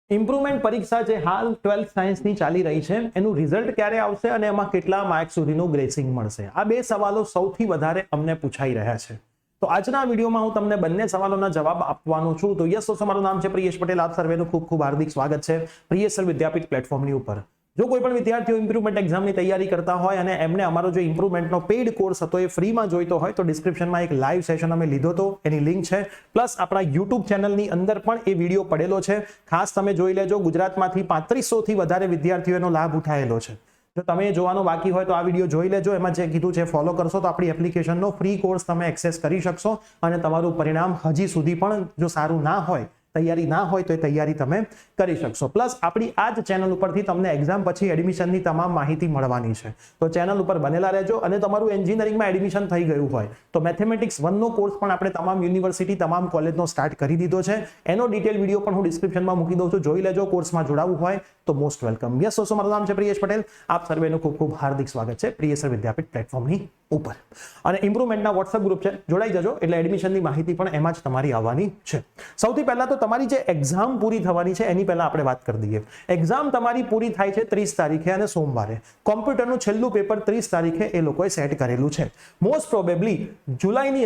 Improvement પરીક્ષા જે હાલ 12th સાયન્સની ચાલી રહી છે એનું રિઝલ્ટ ક્યારે આવશે અને એમાં કેટલા માર્ક સુધીનું ગ્રેસિંગ મળશે, આ બે સવાલો સૌથી વધારે અમને પૂછાઈ રહ્યા છે. તો આજના વિડીયોમાં હું તમને બંને સવાલોના જવાબ આપવાનો છું. તો યસ દોસ્તો, મારું નામ છે પ્રિયેશ પટેલ. આપ સર્વેનું ખૂબ ખૂબ હાર્દિક સ્વાગત છે પ્રિયેશ સર વિદ્યાપીઠ પ્લેટફોર્મની ઉપર. જો કોઈ પણ વિદ્યાર્થીઓ ઇમ્પ્રુવમેન્ટ એક્ઝામની તૈયારી કરતા હોય અને એમને અમારો જે ઇમ્પ્રુવમેન્ટનો પેઇડ કોર્સ હતો એ ફ્રીમાં જોઈતો હોય તો ડિસ્ક્રિપ્શનમાં એક લાઈવ સેશન અમે લીધો હતો, એની લિંક છે. પ્લસ આપણા યુટ્યુબ ચેનલની અંદર પણ એ વિડીયો પડેલો છે. ખાસ તમે જોઈ લેજો. ગુજરાતમાંથી 3500 થી વધારે વિદ્યાર્થીઓનો લાભ ઉઠાયેલો છે. જો તમે જોવાનો બાકી હોય તો આ વિડીયો જોઈ લેજો. એમાં જે કીધું છે ફોલો કરશો તો આપણી એપ્લિકેશનનો ફ્રી કોર્સ તમે એક્સેસ કરી શકશો અને તમારું પરિણામ હજી સુધી પણ જો સારું ના હોય, તૈયારી ના હોય તો એ તૈયારી તમે કરી શકશો. પ્લસ આપણી આ જ ચેનલ ઉપરથી તમને એક્ઝામ પછી એડમિશનની તમામ માહિતી મળવાની છે. તો ચેનલ ઉપર બનેલા રહેજો. અને તમારું એન્જિનિયરિંગમાં એડમિશન થઈ ગયું હોય તો મેથેમેટિક્સ 1 નો કોર્સ પણ આપણે તમામ યુનિવર્સિટી, તમામ કોલેજનો સ્ટાર્ટ કરી દીધો છે. એનો ડિટેલ વિડીયો પણ હું ડિસ્ક્રિપ્શનમાં મૂકી દઉં છું, જોઈ લેજો. કોર્સમાં જોડાવવું હોય તો મોસ્ટ વેલકમ. યસ દોસ્તો, મારું નામ છે પ્રિયેશ પટેલ. આપ સર્વેનું ખૂબ ખૂબ હાર્દિક સ્વાગત છે પ્રિયેશ સર વિદ્યાપીઠ પ્લેટફોર્મની ઉપર. અને ઇમ્પ્રુવમેન્ટના વોટ્સઅપ ગ્રુપ છે, જોડાઈ જજો. એટલે એડમિશનની માહિતી પણ એમાં જ તમારી આવવાની છે. સૌથી પહેલા તો તમારી જે એક્ઝામ પૂરી થવાની છે એની પહેલા આપણે વાત કરી દઈએ. એક્ઝામ તમારી પૂરી થાય છે 30 તારીખે અને સોમવારે. કોમ્પ્યુટરનું છેલ્લું પેપર 30 તારીખે એ લોકોએ સેટ કરેલું છે. મોસ્ટ પ્રોબેબલી જુલાઈની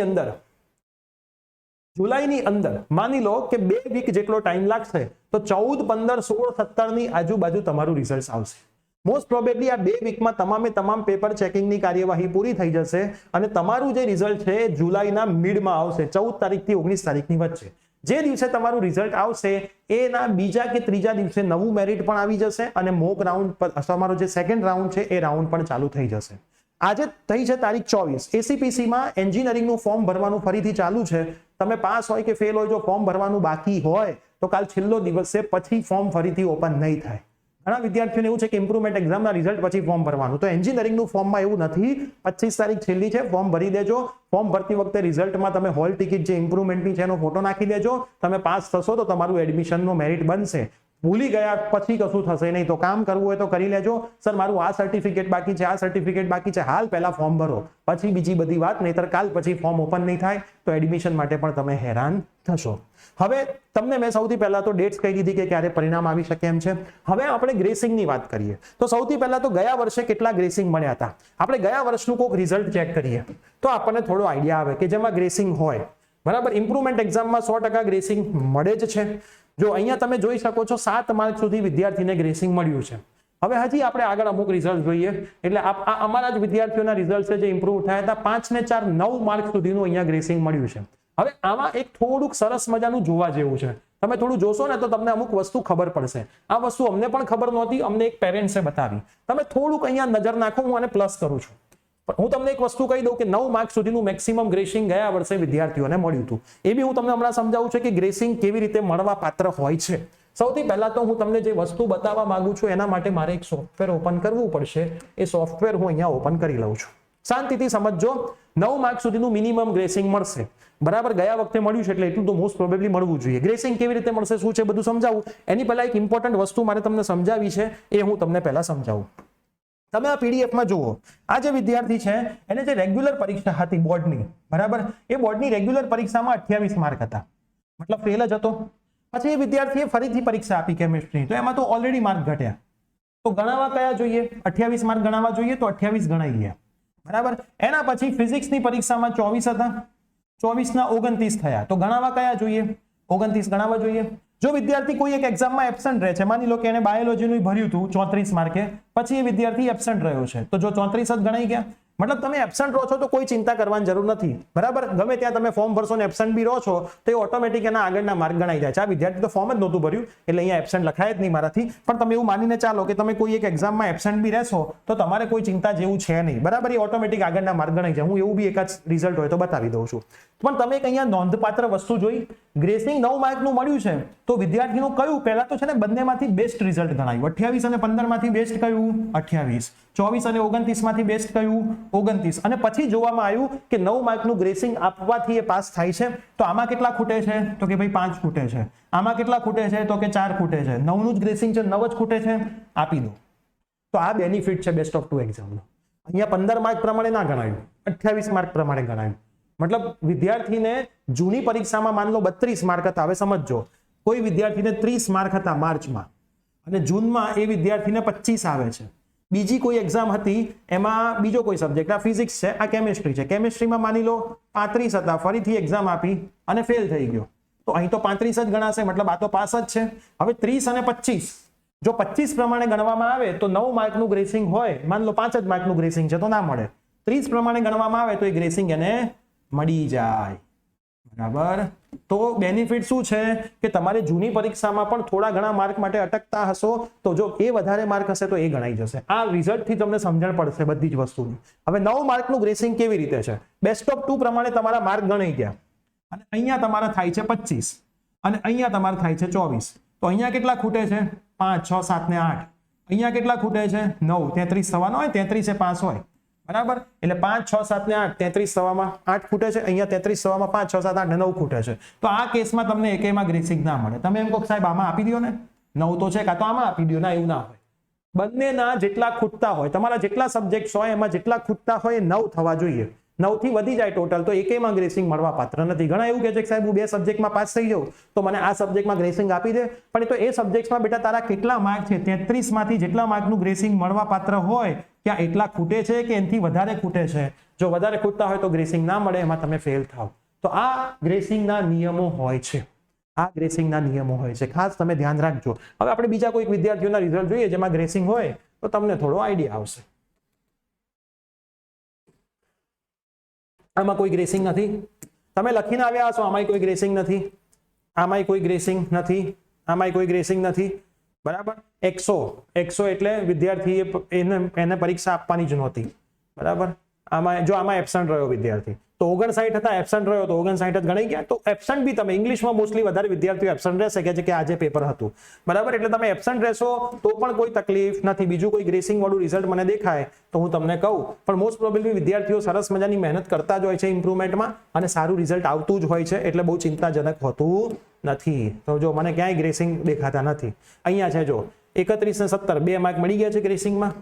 અંદર માની લો કે 2 વીક જેટલો ટાઈમ લાગશે તો 14, 15, 16, 17 ની આજુબાજુ તમારું રિઝલ્ટ આવશે. મોસ્ટ પ્રોબેબલી આ 2 વીકમાં તમામ પેપર ચેકિંગની કાર્યવાહી પૂરી થઈ જશે અને તમારું જે રિઝલ્ટ છે એ જુલાઈના મિડમાં આવશે, 14 તારીખથી 19 તારીખની વચ્ચે. જે દિવસે તમારું રિઝલ્ટ આવશે એના બીજા કે ત્રીજા દિવસે નવું મેરિટ પણ આવી જશે અને મોક રાઉન્ડ પર તમારો જે સેકન્ડ રાઉન્ડ છે એ રાઉન્ડ પણ ચાલુ થઈ જશે. આજે થઈ છે તારીખ 24. એસીપીસીમાં એન્જિનિયરિંગનું ફોર્મ ભરવાનું ફરીથી ચાલુ છે. તમે પાસ હોય કે ફેલ હોય, જો ફોર્મ ભરવાનું બાકી હોય તો કાલ છેલ્લો દિવસ છે, પછી ફોર્મ ફરીથી ઓપન નહીં થાય. ઘણા વિદ્યાર્થીઓને એવું છે કે ઇમ્પ્રુવમેન્ટ એક્ઝામના રિઝલ્ટ પછી ફોર્મ ભરવાનું, તો એન્જિનિયરિંગનું ફોર્મમાં એવું નથી. 25 તારીખ છેલ્લી છે, ફોર્મ ભરી દેજો. ફોર્મ ભરતી વખતે રિઝલ્ટમાં તમે હોલ ટિકિટ જે ઇમ્પ્રુવમેન્ટની છે એનો ફોટો નાખી દેજો. તમે પાસ થશો તો તમારું એડમિશનનો મેરિટ બનશે. ભૂલી ગયા પછી કશું થશે નહીં. તો કામ કરવું હોય તો કરી લેજો. સર મારું આ સર્ટિફિકેટ બાકી છે, આ સર્ટિફિકેટ બાકી છે, હાલ પહેલા ફોર્મ ભરો, પછી બીજી બધી વાત. નહીતર કાલ પછી ફોર્મ ઓપન નહીં થાય તો એડમિશન માટે પણ તમે હેરાન થશો. હવે તમને મેં સૌથી પહેલા તો ડેટ્સ કહી દીધી કે ક્યારે પરિણામ આવી શકે એમ છે. હવે આપણે ગ્રેસિંગની વાત કરીએ તો સૌથી પહેલા તો ગયા વર્ષે કેટલા ગ્રેસિંગ મળ્યા હતા. આપણે ગયા વર્ષનું કોઈક રિઝલ્ટ ચેક કરીએ તો આપણને થોડો આઈડિયા આવે કે જેમાં ગ્રેસિંગ હોય. બરાબર, ઇમ્પ્રુવમેન્ટ એક્ઝામમાં 100% ગ્રેસિંગ મળે જ છે. જો અહીંયા તમે જોઈ શકો છો 7 માર્ક સુધી વિદ્યાર્થીને ગ્રેસિંગ મળ્યું છે. હવે હજી આપણે આગળ અમુક રિઝલ્ટ જોઈએ. એટલે આ અમારા જ વિદ્યાર્થીઓના રિઝલ્ટ છે જે ઇમ્પ્રુવ થયા હતા. 5 ને 4 9 માર્ક સુધીનું અહીંયા ગ્રેસિંગ મળ્યું છે. હવે આમાં એક થોડુંક સરસ મજાનું જોવા જેવું છે. તમે થોડું જોશો ને તો તમને અમુક વસ્તુ ખબર પડશે. આ વસ્તુ અમને પણ ખબર નહોતી, અમને એક પેરેન્ટ્સે બતાવી. તમે થોડુંક અહીંયા નજર નાખો, હું આને પ્લસ કરું છું. હું તમને એક વસ્તુ કહી દઉં કે 9 માર્ક સુધીનું મેક્સિમમ ગ્રેસિંગ ગયા વર્ષે વિદ્યાર્થીઓને મળ્યું હતું. એ બી હું તમને હમણાં સમજાવું છું કે ગ્રેસિંગ કેવી રીતે મળવા પાત્ર હોય છે. સૌથી પહેલા તો હું તમને જે વસ્તુ બતાવવા માંગુ છું એના માટે મારે એક સોફ્ટવેર ઓપન કરવું પડશે. એ સોફ્ટવેર હું અહીંયા ઓપન કરી લઉં છું. શાંતિથી સમજજો. 9 માર્ક સુધીનું મિનિમમ ગ્રેસિંગ મળશે. બરાબર, ગયા વખતે મળ્યું છે એટલે એટલું તો મોસ્ટ પ્રોબેબલી મળવું જોઈએ. ગ્રેસિંગ કેવી રીતે મળશે, શું છે, બધું સમજાવું. એની પહેલા એક ઇમ્પોર્ટન્ટ વસ્તુ મારે તમને સમજાવી છે, એ હું તમને પહેલા સમજાવું. તમે આ પીડીએફમાં જુઓ. આ જે વિદ્યાર્થી છે એને જે રેગ્યુલર પરીક્ષા હતી બોર્ડની, બરાબર, એ બોર્ડની રેગ્યુલર પરીક્ષામાં 28 માર્ક હતા, મતલબ ફેલ જ હતો. પછી એ વિદ્યાર્થીએ ફરીથી પરીક્ષા આપી કેમિસ્ટ્રી, તો એમાં તો ઓલરેડી માર્ક ઘટ્યા. તો ગણાવા કયા જોઈએ? 28 માર્ક ગણાવા જોઈએ, તો 28 ગણાઈ ગયા. બરાબર. એના પછી ફિઝિક્સની પરીક્ષામાં 24 હતા, 24 ના 29 થયા. તો ગણાવા કયા જોઈએ? 29 ગણાવા જોઈએ. જો વિદ્યાર્થી કોઈ એક એક્ઝામમાં એબ્સન્ટ રહે છે, માની લો કે એને બાયોલોજીનું ભર્યું હતું 34 માર્કે, પછી એ વિદ્યાર્થી એબ્સન્ટ રહ્યો છે, તો જો 34 જ ગણાઈ ગયા. મતલબ તમે એબ્સન્ટ રહો છો તો કોઈ ચિંતા કરવાની જરૂર નથી. બરાબર, ગમે ત્યાં તમે ફોર્મ ભરશો ને એબ્સન્ટ બી રહો છો તો એ ઓટોમેટિક એના આગળના માર્ક ગણાઈ જાય છે. આ વિદ્યાર્થી તો ફોર્મ જ નહોતું ભર્યું એટલે અહીંયા એબ્સન્ટ લખાય જ નહીં મારાથી. પણ તમે એવું માનીને ચાલો કે તમે કોઈ એક એક્ઝામમાં એબ્સન્ટ બી રહેશો તો તમારે કોઈ ચિંતા જેવું છે નહીં. બરાબર, એ ઓટોમેટિક આગળના માર્ક ગણાઈ જાય. હું એવું બી એકાદ રિઝલ્ટ હોય તો બતાવી દઉં છું. પણ તમે અહીંયા નોંધપાત્ર વસ્તુ જોઈ. ગ્રેસિંગ 9 માર્કનું મળ્યું છે તો વિદ્યાર્થીનું કયું પહેલા તો છે ને બંનેમાંથી બેસ્ટ રિઝલ્ટ ગણાયું. 28 અને 15 માંથી બેસ્ટ કયું? 28. 24 અને 29 માંથી બેસ્ટ કયું? 29. અને પછી જોવામાં આવ્યું કે 9 માર્કનું ગ્રેસિંગ આપવાથી એ પાસ થાય છે. તો આમાં કેટલા ખૂટે છે? તો કે ભાઈ 5 ખૂટે છે. આમાં કેટલા ખૂટે છે? તો કે 4 ખૂટે છે. 9 નું જ ગ્રેસિંગ છે, 9 જ ખૂટે છે, આપી દો. તો આ બેનિફિટ છે બેસ્ટ ઓફ 2 એક્ઝામનો. અહીંયા 15 માર્ક પ્રમાણે ના ગણાયું, 28 માર્ક પ્રમાણે ગણાયું. મતલબ વિદ્યાર્થીને જૂની પરીક્ષામાં માન લો 32 માર્ક હતા, હવે સમજો કોઈ વિદ્યાર્થીને 30 માર્ક હતા માર્ચમાં અને જૂનમાં એ વિદ્યાર્થીને 25 આવે છે. બીજી કોઈ એક્ઝામ હતી એમાં બીજો કોઈ સબ્જેક્ટ, આ ફિઝિક્સ છે, આ કેમિસ્ટ્રી છે, કેમિસ્ટ્રીમાં માની લો 35 હતા, ફરીથી એક્ઝામ આપી અને ફેલ થઈ ગયો, તો અહીં તો 35 જ ગણાશે, મતલબ આ તો પાસ જ છે. હવે 30 અને 25, જો 25 પ્રમાણે ગણવામાં આવે તો 9 માર્કનું ગ્રેસિંગ હોય, માન લો 5 જ માર્કનું ગ્રેસિંગ છે તો ના મળે. 30 પ્રમાણે ગણવામાં આવે તો એ ગ્રેસિંગ એને મળી જાય. બરાબર. તો બેનિફિટ શું છે કે તમારે જૂની પરીક્ષામાં પણ થોડા ઘણા માર્ક માટે અટકતા હશો તો જો એ વધારે માર્ક હશે તો એ ગણાઈ જશે. આ રિઝલ્ટ થી તમને સમજણ પડશે બધી જ વસ્તુની. હવે 9 માર્કનું ગ્રેસિંગ કેવી રીતે છે? બેસ્ટ ઓફ 2 પ્રમાણે તમારા માર્ક ગણાઈ ગયા અને અહીંયા તમારા થાય છે 25 અને અહીંયા તમારે થાય છે 24. તો અહીંયા કેટલા ખૂટે છે? 5, 6, 7 ને 8. અહીંયા કેટલા ખૂટે છે? 9. 33 થવાનો હોય, 33 એ 5 હોય. બરાબર. એટલે 5, 6, 7 ને 8, 33 થવામાં 8 ખૂટે છે, અહીંયા 33 થવામાં 5, 6, 7, 8 ને 9 ખૂટે છે. તો આ કેસમાં તમને એકેયમાં ગ્રેસિંગ ના મળે. તમે એમ કહો સાહેબ આમાં આપી દો ને, 9 તો છે, કાં તો આમાં આપી દો. ના, એવું ના હોય. બંનેના જેટલા ખૂટતા હોય, તમારા જેટલા સબ્જેક્ટ હોય એમાં જેટલા ખૂટતા હોય એ 9 થવા જોઈએ. 9 થી વધી જાય ટોટલ તો એકેયમાં ગ્રેસિંગ મળવા પાત્ર નથી. ઘણા એવું કહે છે કે સાહેબ હું 2 સબ્જેક્ટમાં પાસ થઈ જાઉં તો મને આ સબ્જેક્ટમાં ગ્રેસિંગ આપી દે, પણ તો એ સબ્જેક્ટમાં બેટા તારા કેટલા માર્ક છે, 33 માંથી જેટલા માર્કનું ગ્રેસિંગ મળવા પાત્ર હોય ક્યાં એટલા ખૂટે છે કે એનાથી વધારે ખૂટે છે? જો વધારે ખૂટતા હોય તો ગ્રેસિંગ ના મળે, એમાં તમે ફેલ થાવ. તો આ ગ્રેસિંગના નિયમો હોય છે. આ ગ્રેસિંગના નિયમો હોય છે, ખાસ તમે ધ્યાન રાખજો. હવે આપણે બીજા કોઈક વિદ્યાર્થીઓના રિઝલ્ટ જોઈએ જેમાં ગ્રેસિંગ હોય તો તમને થોડો આઈડિયા આવશે. આમાં કોઈ ગ્રેસિંગ નથી, તમે લખીને આવ્યા હશો આમાંય કોઈ ગ્રેસિંગ નથી, આમાંય કોઈ ગ્રેસિંગ નથી, આમાંય કોઈ ગ્રેસિંગ નથી. બરાબર. 100 એટલે વિદ્યાર્થીએ એને પરીક્ષા આપવાની જ નહોતી. બરાબર. આમાં જો આમાં એબસન્ટ રહ્યો વિદ્યાર્થી તો 59 હતા, એબસન્ટ રહ્યો તો 59 જ ગણાઈ ગયા. તો એબસન્ટ બી તમે ઇંગ્લિશમાં મોસ્ટલી વધારે વિદ્યાર્થીઓ એબસન્ટ રહેશે કે આજે પેપર હતું. બરાબર. એટલે તમે એબસન્ટ રહેશો તો પણ કોઈ તકલીફ નથી. બીજું કોઈ ગ્રેસિંગ વાળું રિઝલ્ટ મને દેખાય તો હું તમને કહું, પણ મોસ્ટ પ્રોબેબલી વિદ્યાર્થીઓ સરસ મજાની મહેનત કરતા જ હોય છે ઇમ્પ્રુવમેન્ટમાં અને સારું રિઝલ્ટ આવતું જ હોય છે, એટલે બહુ ચિંતાજનક હોતું નથી. તો જો મને ક્યાંય ગ્રેસિંગ દેખાતા નથી. અહીંયા છે જો 31 ને 17 2 માર્ક મળી ગયા છે ગ્રેસિંગમાં.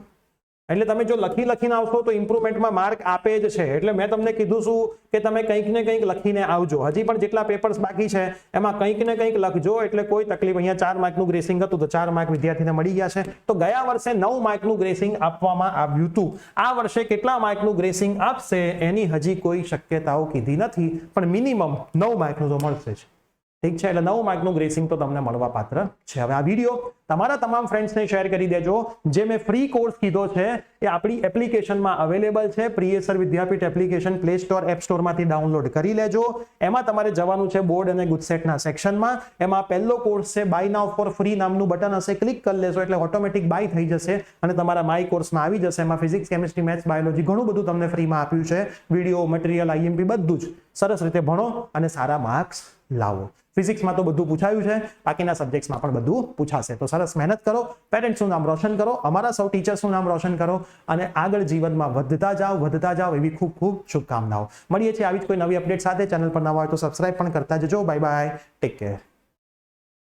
એટલે તમે જો લખીને આવશો તો ઇમ્પ્રુવમેન્ટમાં માર્ક આપે જ છે. એટલે મેં તમને કીધું શું કે તમે કંઈક ને કંઈક લખીને આવજો. હજી પણ જેટલા પેપર્સ બાકી છે એમાં કંઈક ને કંઈક લખજો, એટલે કોઈ તકલીફ. અહીંયા 4 માર્કનું ગ્રેસિંગ હતું તો 4 માર્ક વિદ્યાર્થીને મળી ગયા છે. તો ગયા વર્ષે 9 માર્કનું ગ્રેસિંગ આપવામાં આવ્યું હતું. આ વર્ષે કેટલા માર્કનું ગ્રેસિંગ આપશે એની હજી કોઈ શક્યતાઓ કીધી નથી, પણ મિનિમમ 9 માર્કનું તો મળશે જ. ઠીક છે. એટલે 9 માર્કનું ગ્રેસિંગ તો તમને મળવા પાત્ર છે. હવે આ વિડીયો તમારા તમામ ફ્રેન્ડ્સને શેર કરી દેજો. જે મેં ફ્રી કોર્સ કીધો છે એ આપણી એપ્લિકેશનમાં અવેલેબલ છે. પ્રિયેસર વિદ્યાપીઠ એપ્લિકેશન પ્લે સ્ટોર, એપ સ્ટોરમાંથી ડાઉનલોડ કરી લેજો. એમાં તમારે જવાનું છે બોર્ડ અને ગુજસેટના સેક્શનમાં. એમાં પહેલો કોર્સ છે બાય નાઉ ફોર ફ્રી નામનું બટન હશે, ક્લિક કરી લેશો એટલે ઓટોમેટિક બાય થઈ જશે અને તમારા માય કોર્સમાં આવી જશે. એમાં ફિઝિક્સ, કેમિસ્ટ્રી, મેથ્સ, બાયોલોજી ઘણું બધું તમને ફ્રીમાં આપ્યું છે. વિડીયો, મટીરિયલ, આઈએમપી બધું જ સરસ રીતે ભણો અને સારા માર્ક્સ લાવો. ફિઝિક્સમાં તો બધું પૂછાયું છે, બાકીના સબ્જેક્ટ્સમાં પણ બધું પૂછાશે. તો સરસ મહેનત કરો, પેરેન્ટ્સનું નામ રોશન કરો, અમારા સૌ ટીચર્સનું નામ રોશન કરો અને આગળ જીવનમાં વધતા જાઓ એવી ખૂબ ખૂબ શુભકામનાઓ. મળીએ છીએ આવી જ કોઈ નવી અપડેટ સાથે. ચેનલ પર નવા હોય તો સબસ્ક્રાઇબ પણ કરતા જજો. Bye bye, take care.